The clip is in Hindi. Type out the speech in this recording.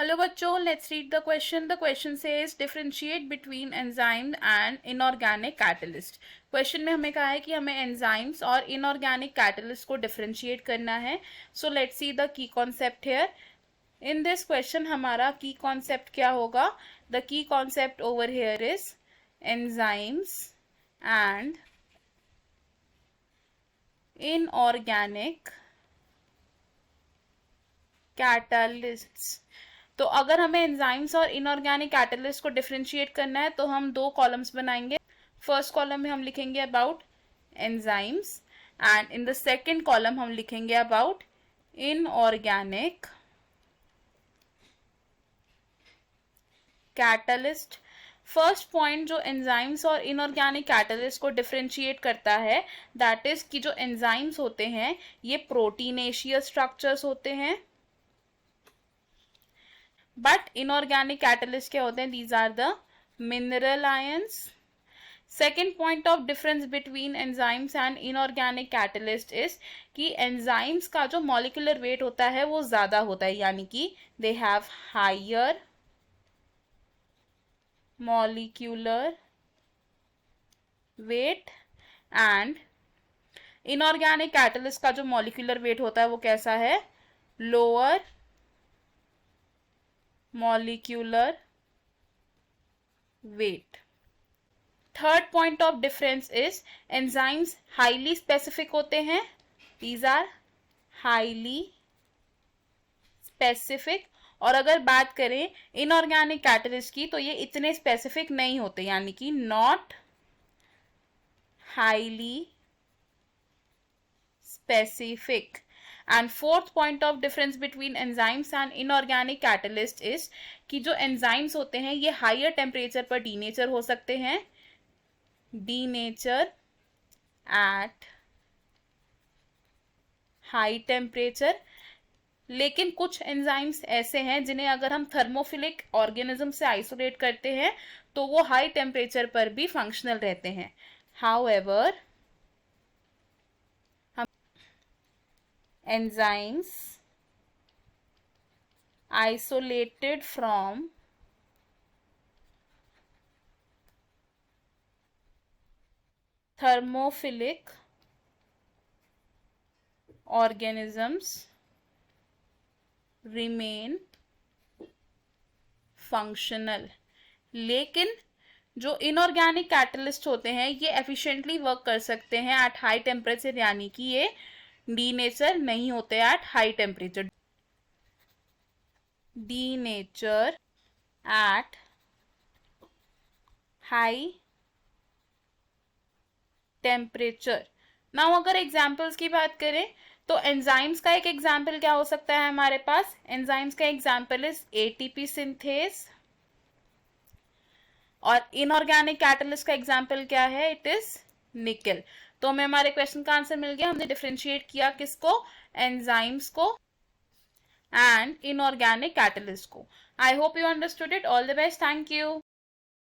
हेलो बच्चों, let's read the question. The question says differentiate between enzyme and inorganic catalyst. Question में हमें कहा है कि हमें एंजाइम्स और इनऑर्गेनिक कैटलिस्ट को डिफरेंशिएट करना है. So let's see the key concept here. In this question हमारा की कॉन्सेप्ट क्या होगा? The key concept over here is enzymes and inorganic catalysts. तो अगर हमें एंजाइम्स और इनऑर्गेनिक कैटलिस्ट को डिफरेंशिएट करना है तो हम दो कॉलम्स बनाएंगे. फर्स्ट कॉलम में हम लिखेंगे about enzymes and in the second column हम लिखेंगे about inorganic catalyst. First point जो एंजाइम्स और इनऑर्गेनिक कैटलिस्ट को डिफरेंशिएट करता है दैट इज कि जो एंजाइम्स होते हैं ये प्रोटीनेशियस स्ट्रक्चर्स होते हैं, बट इनऑर्गेनिक कैटलिस्ट क्या होते हैं? These are the mineral ions. Second point of difference between enzymes and inorganic catalyst is कि एंजाइम्स का जो मॉलिक्यूलर वेट होता है वो ज्यादा होता है, यानी कि they have higher molecular weight. And inorganic catalyst का जो मॉलिक्यूलर वेट होता है वो कैसा है? Lower molecular weight. Third point of difference is enzymes highly specific होते हैं. These are highly specific. और अगर बात करें इनऑर्गेनिक कैटलिस्ट की तो ये इतने स्पेसिफिक नहीं होते, यानी कि not highly specific. And fourth point of difference between enzymes and inorganic catalyst is कि जो एंजाइम्स होते हैं ये हायर टेम्परेचर पर डीनेचर हो सकते हैं, डीनेचर एट हाई टेम्परेचर. लेकिन कुछ एंजाइम्स ऐसे हैं जिन्हें अगर हम थर्मोफिलिक ऑर्गेनिज्म से आइसोलेट करते हैं तो वो हाई टेम्परेचर पर भी फंक्शनल रहते हैं. However enzymes isolated from thermophilic organisms remain functional. लेकिन जो इनऑर्गेनिक कैटलिस्ट होते हैं ये एफिशिएंटली वर्क कर सकते हैं एट हाई टेम्परेचर, यानी कि ये डीनेचर नहीं होते at high temperature. Denature at high temperature. Now अगर एग्जाम्पल्स की बात करें तो एंजाइम्स का एक एग्जाम्पल क्या हो सकता है हमारे पास? एंजाइम्स का एग्जाम्पल इज एटीपी सिंथेज. और इनऑर्गेनिक कैटलिस्ट का एग्जाम्पल क्या है? इट इज निकल. तो हमें हमारे क्वेश्चन का आंसर मिल गया. हमने डिफरेंशिएट किया किसको? एंजाइम्स को एंड इनऑर्गेनिक कैटलिस्ट को. I hope you understood it. All the best. Thank you.